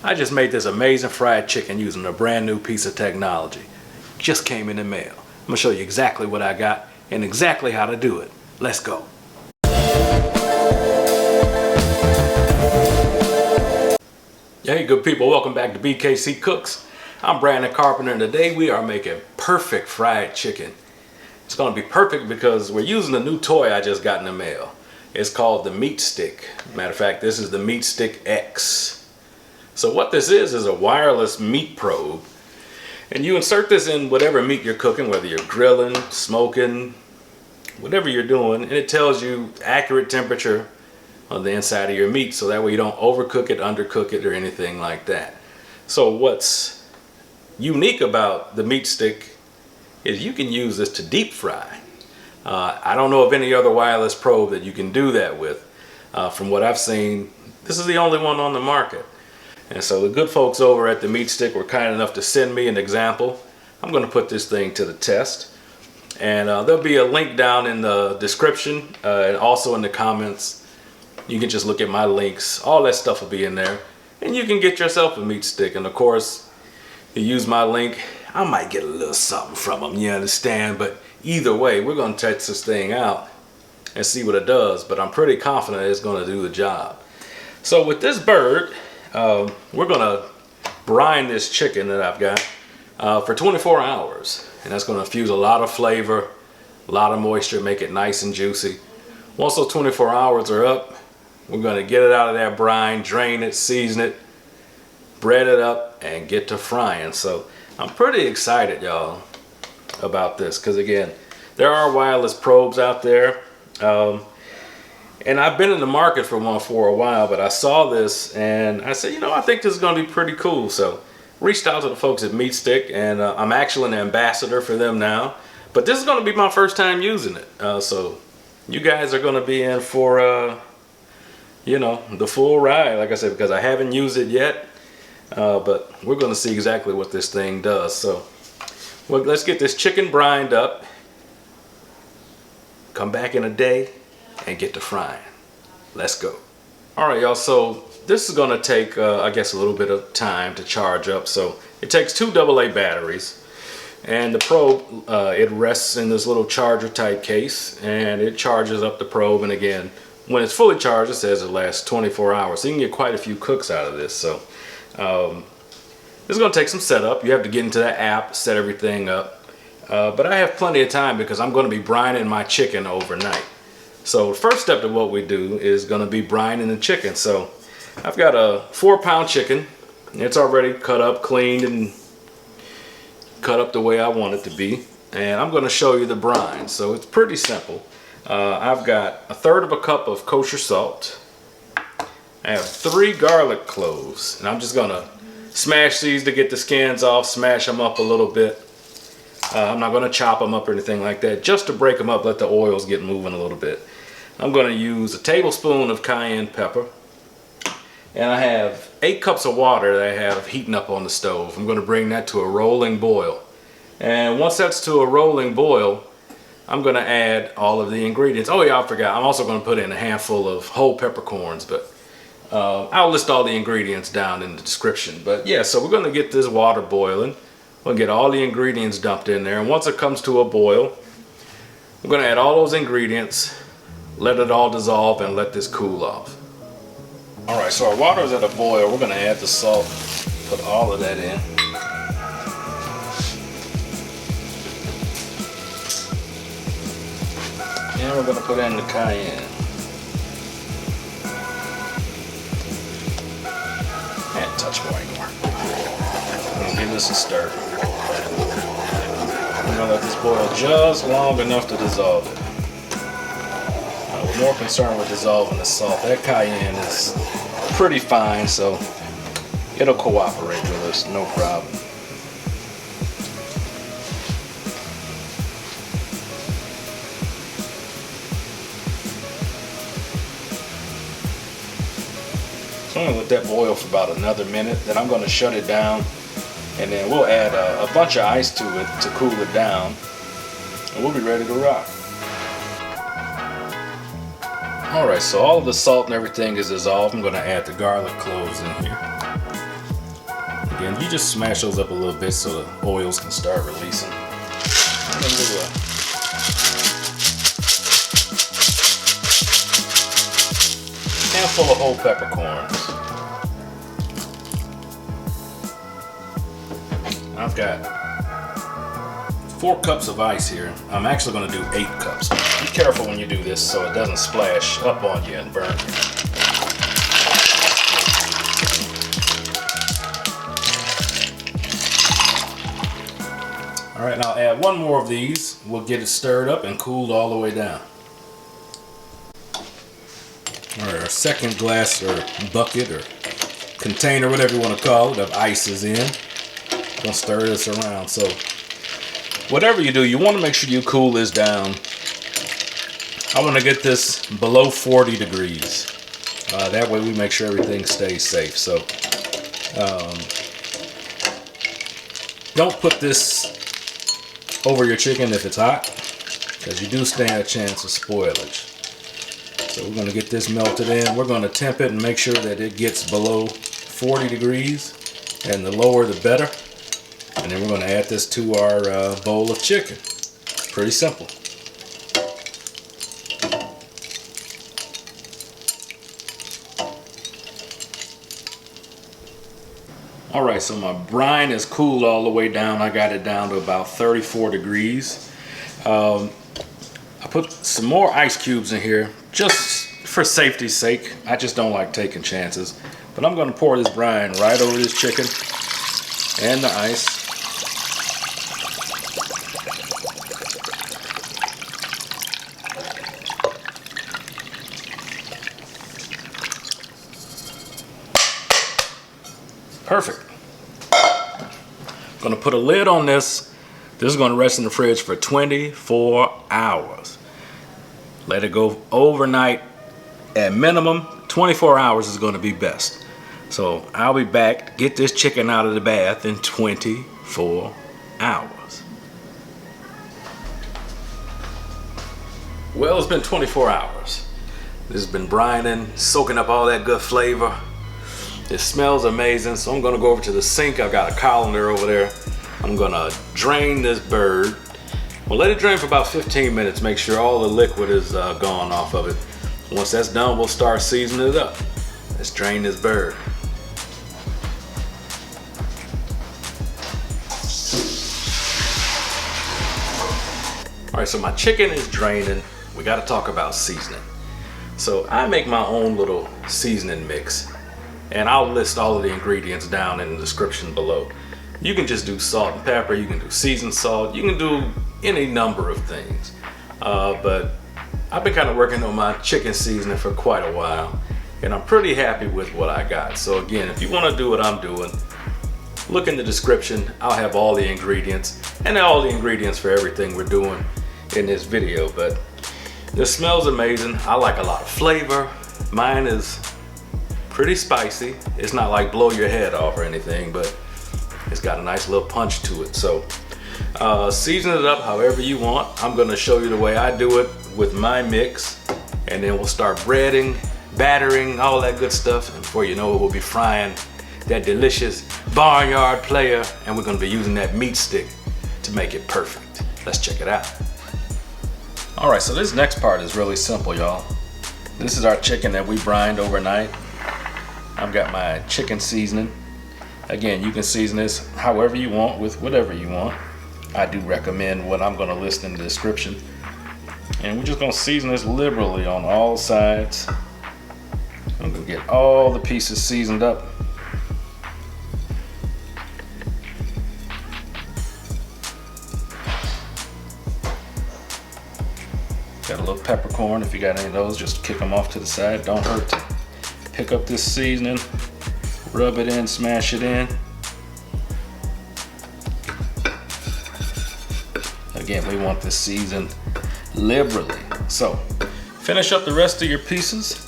I just made this amazing fried chicken using a brand new piece of technology. Just came in the mail. I'm gonna show you exactly what I got and exactly how to do it. Let's go. Hey good people, welcome back to BKC Cooks. I'm Brandon Carpenter and today we are making perfect fried chicken. It's gonna be perfect because we're using a new toy I just got in the mail. It's called the MeatStick. Matter of fact, this is the MeatStick X. So what this is a wireless meat probe. And you insert this in whatever meat you're cooking, whether you're grilling, smoking, whatever you're doing, and it tells you accurate temperature on the inside of your meat, so that way you don't overcook it, undercook it, or anything like that. So what's unique about the MeatStick is you can use this to deep fry. I don't know of any other wireless probe that you can do that with. From what I've seen, this is the only one on the market. And so the good folks over at the MeatStick were kind enough to send me an example. I'm going to put this thing to the test. And there'll be a link down in the description and also in the comments. You can just look at my links. All that stuff will be in there. And you can get yourself a MeatStick. And of course, you use my link, I might get a little something from them, you understand? But either way, we're going to test this thing out and see what it does. But I'm pretty confident it's going to do the job. So with this bird, we're going to brine this chicken that I've got for 24 hours. And that's going to infuse a lot of flavor, a lot of moisture, make it nice and juicy. Once those 24 hours are up, we're going to get it out of that brine, drain it, season it, bread it up, and get to frying. So I'm pretty excited, y'all, about this, because again, there are wireless probes out there, and I've been in the market for one for a while, but I saw this and I said, you know, I think this is going to be pretty cool. So reached out to the folks at MeatStick, and I'm actually an ambassador for them now, but this is going to be my first time using it. So you guys are going to be in for you know, the full ride, like I said, because I haven't used it yet. But we're going to see exactly what this thing does. So well, let's get this chicken brined up, come back in a day, and get to frying. Let's go. All right, y'all, so this is going to take, I guess, a little bit of time to charge up. So it takes 2 AA batteries. And the probe, it rests in this little charger type case, and it charges up the probe. And again, when it's fully charged, it says it lasts 24 hours. So you can get quite a few cooks out of this. So this is going to take some setup. You have to get into the app, set everything up. But I have plenty of time because I'm going to be brining my chicken overnight. So the first step to what we do is going to be brining the chicken. So I've got a 4-pound chicken. It's already cut up, cleaned, and cut up the way I want it to be. And I'm going to show you the brine. So it's pretty simple. I've got 1/3 cup of kosher salt. I have 3 garlic cloves, and I'm just gonna smash these to get the skins off, smash them up a little bit. I'm not gonna chop them up or anything like that, just to break them up, let the oils get moving a little bit. I'm gonna use a tablespoon of cayenne pepper, and I have 8 cups of water that I have heating up on the stove. I'm gonna bring that to a rolling boil. And once that's to a rolling boil, I'm going to add all of the ingredients. Oh yeah, I forgot. I'm also going to put in a handful of whole peppercorns, but I'll list all the ingredients down in the description. But yeah, so we're going to get this water boiling. We'll get all the ingredients dumped in there, and once it comes to a boil, we're going to add all those ingredients, let it all dissolve, and let this cool off. All right, so our water is at a boil. We're going to add the salt, put all of that in. And we're going to put in the cayenne. And a touch more anymore. I'm going to give this a stir. I'm going to let this boil just long enough to dissolve it. We're more concerned with dissolving the salt. That cayenne is pretty fine, so it'll cooperate with us, no problem. So I'm going to let that boil for about another minute. Then I'm going to shut it down, and then we'll add a bunch of ice to it to cool it down, and we'll be ready to rock. Alright, so all of the salt and everything is dissolved. I'm going to add the garlic cloves in here. again, you just smash those up a little bit so the oils can start releasing. And then do a handful of whole peppercorns. I've got 4 cups of ice here. I'm actually going to do 8 cups. Be careful when you do this so it doesn't splash up on you and burn you. All right, now I'll add 1 more of these. We'll get it stirred up and cooled all the way down. All right, our second glass or bucket or container, whatever you want to call it, of ice is in. Gonna stir this around. So whatever you do, you want to make sure you cool this down. I want to get this below 40 degrees. That way we make sure everything stays safe. So don't put this over your chicken if it's hot, because you do stand a chance of spoilage. So we're going to get this melted in. We're going to temp it and make sure that it gets below 40 degrees, and the lower the better. And then we're going to add this to our bowl of chicken. Pretty simple. Alright, so my brine is cooled all the way down. I got it down to about 34 degrees. I put some more ice cubes in here just for safety's sake. I just don't like taking chances. But I'm going to pour this brine right over this chicken and the ice. Perfect. I'm going to put a lid on this. This is going to rest in the fridge for 24 hours. Let it go overnight. At minimum, 24 hours is going to be best. So I'll be back to get this chicken out of the bath in 24 hours. Well, it's been 24 hours. This has been brining, soaking up all that good flavor. It smells amazing, so I'm gonna go over to the sink. I've got a colander over there. I'm gonna drain this bird. We'll let it drain for about 15 minutes, make sure all the liquid is gone off of it. Once that's done, we'll start seasoning it up. Let's drain this bird. All right, so my chicken is draining. We gotta talk about seasoning. So I make my own little seasoning mix. And I'll list all of the ingredients down in the description below. You can just do salt and pepper, you can do seasoned salt, you can do any number of things. But I've been kind of working on my chicken seasoning for quite a while, and I'm pretty happy with what I got. So again, if you want to do what I'm doing, look in the description. I'll have all the ingredients and all the ingredients for everything we're doing in this video. But this smells amazing. I like a lot of flavor. Mine is pretty spicy. It's not like blow your head off or anything, but it's got a nice little punch to it. So season it up however you want. I'm going to show you the way I do it with my mix, and then we'll start breading, battering, all that good stuff, and before you know it, we'll be frying that delicious barnyard player, and we're going to be using that meat stick to make it perfect. Let's check it out. All right, so this next part is really simple, y'all. This is our chicken that we brined overnight. I've got my chicken seasoning. Again, you can season this however you want with whatever you want. I do recommend what I'm going to list in the description. And we're just going to season this liberally on all sides. I'm going to get all the pieces seasoned up. Got a little peppercorn. If you got any of those, just kick them off to the side. Don't hurt to pick up this seasoning, rub it in, smash it in. Again, we want this seasoned liberally. So finish up the rest of your pieces,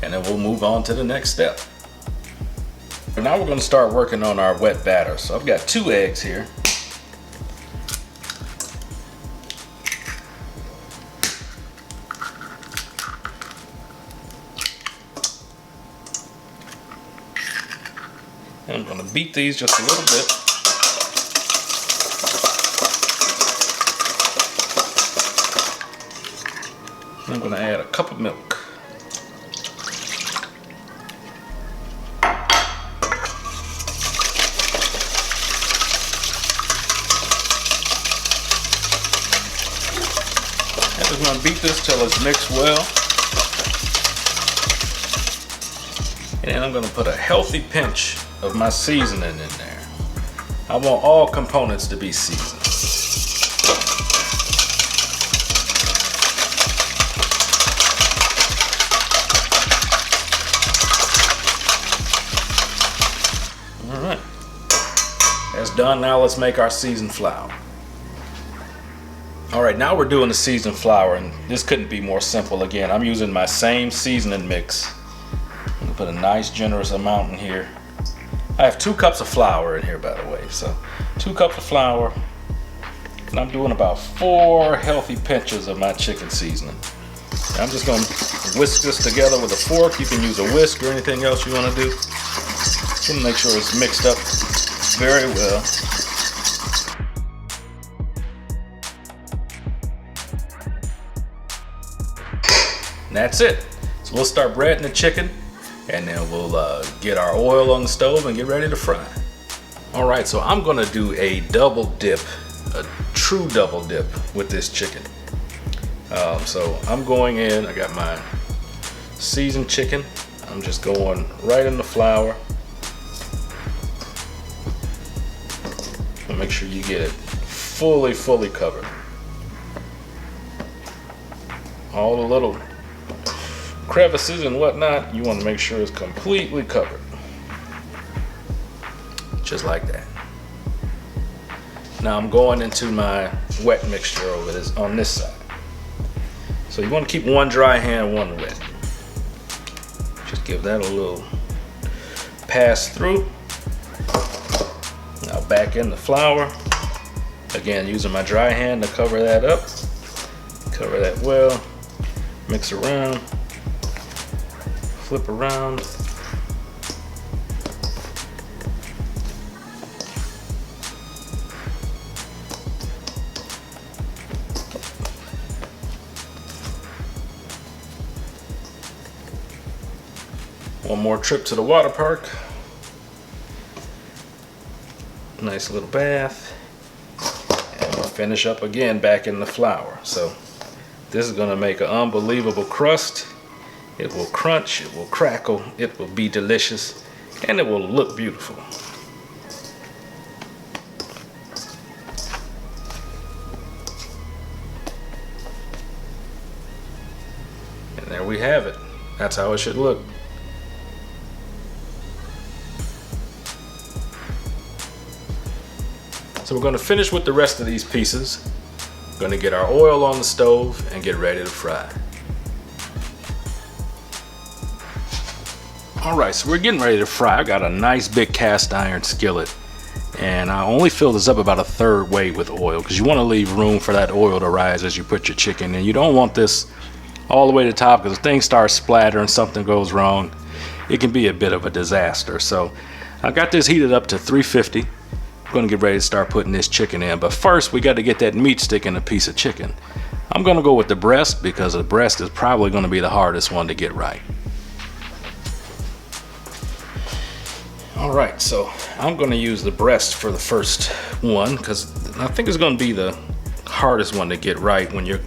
and then we'll move on to the next step. And now we're going to start working on our wet batter. So I've got 2 eggs here. And I'm gonna beat these just a little bit. And I'm gonna add a cup of milk. And I'm gonna beat this till it's mixed well. And then I'm gonna put a healthy pinch of my seasoning in there. I want all components to be seasoned. All right, that's done. Now let's make our seasoned flour. All right, now we're doing the seasoned flour, and this couldn't be more simple. Again, I'm using my same seasoning mix. I'm gonna put a nice generous amount in here. I have 2 cups of flour in here, by the way. So 2 cups of flour, and I'm doing about 4 healthy pinches of my chicken seasoning. And I'm just gonna whisk this together with a fork. You can use a whisk or anything else you wanna do. Just wanna make sure it's mixed up very well. And that's it. So we'll start breading the chicken, and then we'll get our oil on the stove and get ready to fry. All right, so I'm gonna do a double dip, a true double dip with this chicken. So I'm going in, I got my seasoned chicken. I'm just going right in the flour. And make sure you get it fully covered. All the little crevices and whatnot, you want to make sure it's completely covered. Just like that. Now I'm going into my wet mixture over this on this side. So you want to keep one dry hand, one wet. Just give that a little pass through. Now back in the flour. Again, using my dry hand to cover that up. Cover that well. Mix around. Flip around. One more trip to the water park. Nice little bath. And we'll finish up again back in the flour. So this is gonna make an unbelievable crust. It will crunch, it will crackle, it will be delicious, and it will look beautiful. And there we have it. That's how it should look. So we're going to finish with the rest of these pieces. We're going to get our oil on the stove and get ready to fry. All right, so we're getting ready to fry. I got a nice big cast iron skillet, and I only fill this up about 1/3 way with oil because you want to leave room for that oil to rise as you put your chicken in. You don't want this all the way to the top, because if things start splattering, something goes wrong, it can be a bit of a disaster. So I got this heated up to 350. I'm gonna get ready to start putting this chicken in, but first we got to get that meat stick in a piece of chicken. I'm gonna go with the breast because the breast is probably gonna be the hardest one to get right. All right, so I'm gonna use the breast for the first one because I think it's gonna be the hardest one to get right when you're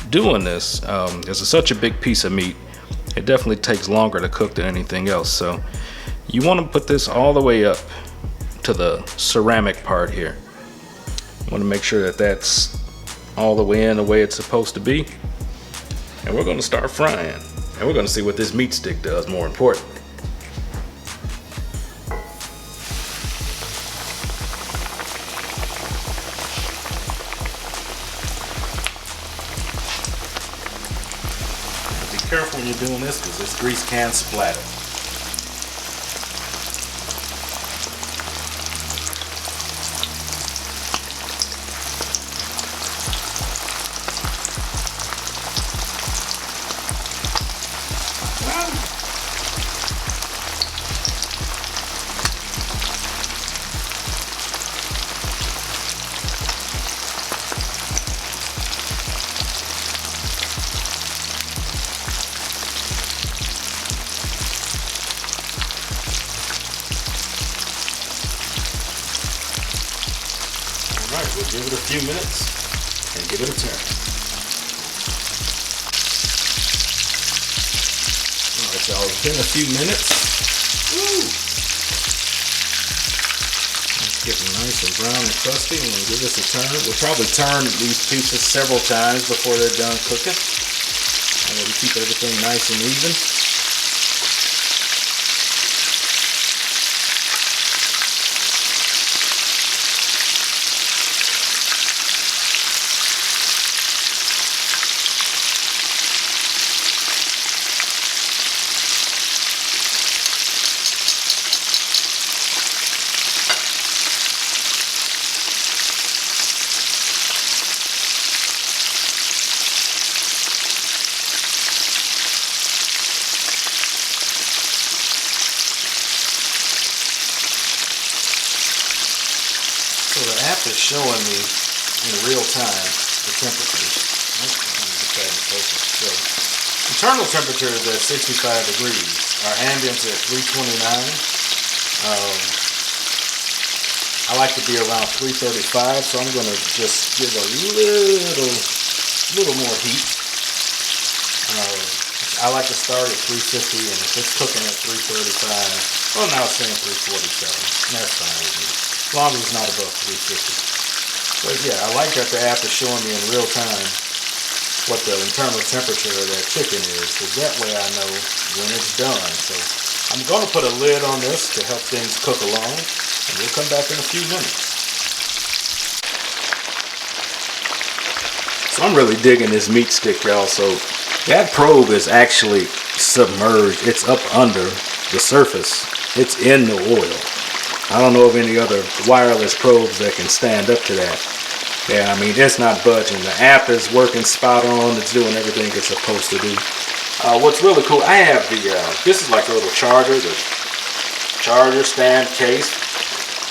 doing this. This is such a big piece of meat. It definitely takes longer to cook than anything else. So you want to put this all the way up to the ceramic part here. You want to make sure that that's all the way in the way it's supposed to be. And we're going to start frying. And we're going to see what this meat stick does, more importantly. Be careful when you're doing this because this grease can splatter. Alright, we'll give it a few minutes and give it a turn. Alright, y'all, it's been a few minutes. Woo! It's getting nice and brown and crusty. I'm going to give this a turn. We'll probably turn these pieces several times before they're done cooking. I'm going to keep everything nice and even. So the app is showing me in real time the temperatures. So internal temperature is at 65 degrees. Our ambient's at 329. I like to be around 335, so I'm going to just give a little more heat. I like to start at 350, and if it's cooking at 335, well, now it's saying 347. That's fine with me. As long as it's not above 350. But yeah, I like that the app is showing me in real time what the internal temperature of that chicken is, because that way I know when it's done. So I'm going to put a lid on this to help things cook along, and we'll come back in a few minutes. So I'm really digging this meat stick, y'all. So that probe is actually submerged. It's up under the surface. It's in the oil. I don't know of any other wireless probes that can stand up to that. Yeah, I mean, it's not budging. The app is working spot on. It's doing everything it's supposed to do. What's really cool, I have the, this is like a little charger, the charger stand case,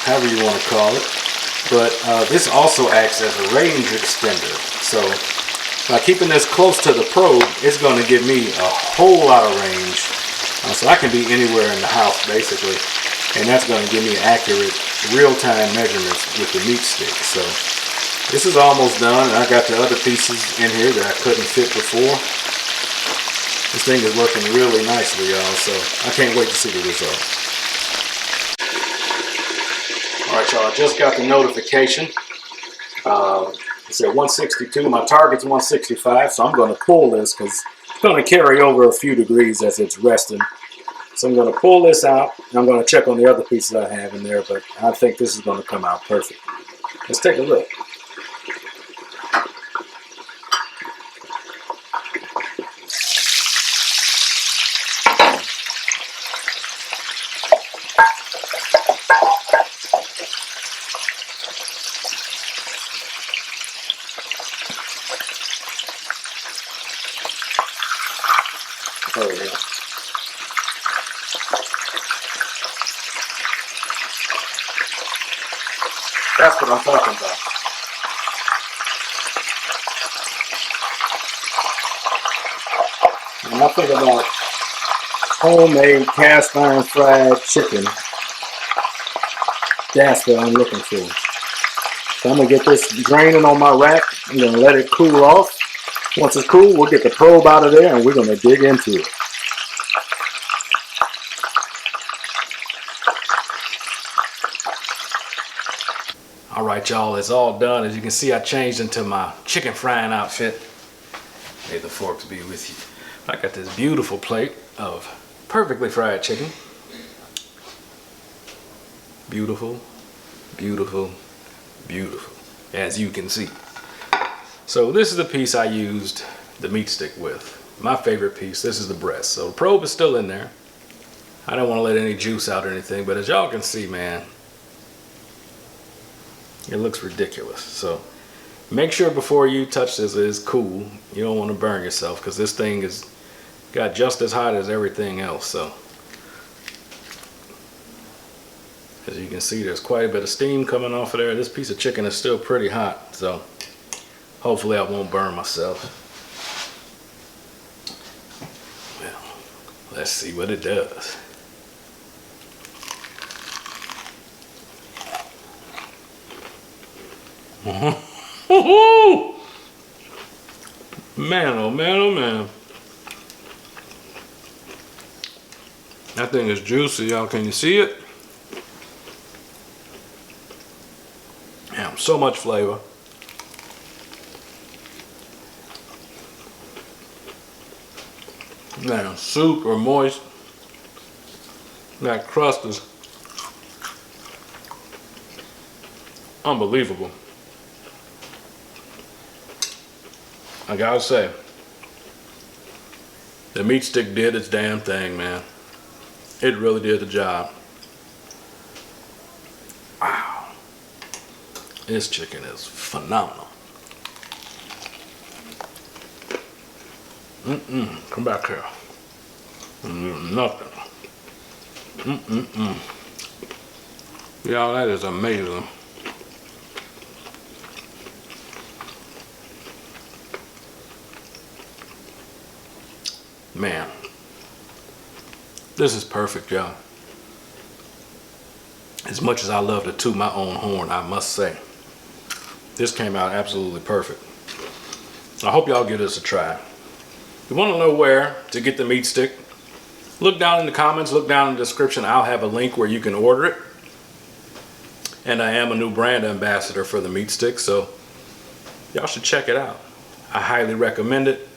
however you want to call it. But this also acts as a range extender. So by keeping this close to the probe, it's going to give me a whole lot of range. So I can be anywhere in the house, basically. And that's going to give me accurate real-time measurements with the meat stick. So this is almost done. I got the other pieces in here that I couldn't fit before. This thing is working really nicely, y'all. So I can't wait to see the result. All right, y'all. I just got the notification. It's at 162. My target's 165. So I'm going to pull this because it's going to carry over a few degrees as it's resting. So I'm going to pull this out, and I'm going to check on the other pieces I have in there, but I think this is going to come out perfect. Let's take a look. Oh, yeah. That's what I'm talking about. When I think about homemade cast iron fried chicken, that's what I'm looking for. So I'm going to get this draining on my rack. I'm going to let it cool off. Once it's cool, we'll get the probe out of there and we're going to dig into it. All right, y'all, it's all done. As you can see, I changed into my chicken frying outfit. May the forks be with you. I got this beautiful plate of perfectly fried chicken. Beautiful, beautiful, beautiful, as you can see. So this is the piece I used the meat stick with. My favorite piece, this is the breast. So the probe is still in there. I don't want to let any juice out or anything, but as y'all can see, man, it looks ridiculous. So make sure before you touch this it's cool. You don't want to burn yourself because this thing is got just as hot as everything else. So as you can see, there's quite a bit of steam coming off of there. This piece of chicken is still pretty hot, so hopefully I won't burn myself. Well, let's see what it does. Man, oh man, oh man. That thing is juicy, y'all. Can you see it? Damn, so much flavor. Man, super moist. That crust is unbelievable. I gotta say, the meat stick did its damn thing, man. It really did the job. Wow. This chicken is phenomenal. Come back here. Nothing. Y'all, that is amazing. Man, this is perfect, y'all. As much as I love to toot my own horn, I must say, this came out absolutely perfect. I hope y'all give this a try. If you want to know where to get the meat stick, look down in the comments, look down in the description. I'll have a link where you can order it. And I am a new brand ambassador for the meat stick, so y'all should check it out. I highly recommend it.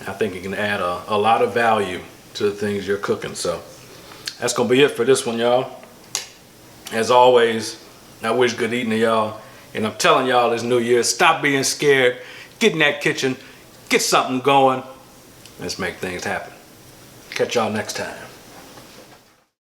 I think it can add a lot of value to the things you're cooking. So that's gonna be it for this one, y'all. As always, I wish good eating to y'all. And I'm telling y'all this new year, stop being scared. Get in that kitchen, get something going. Let's make things happen. Catch y'all next time.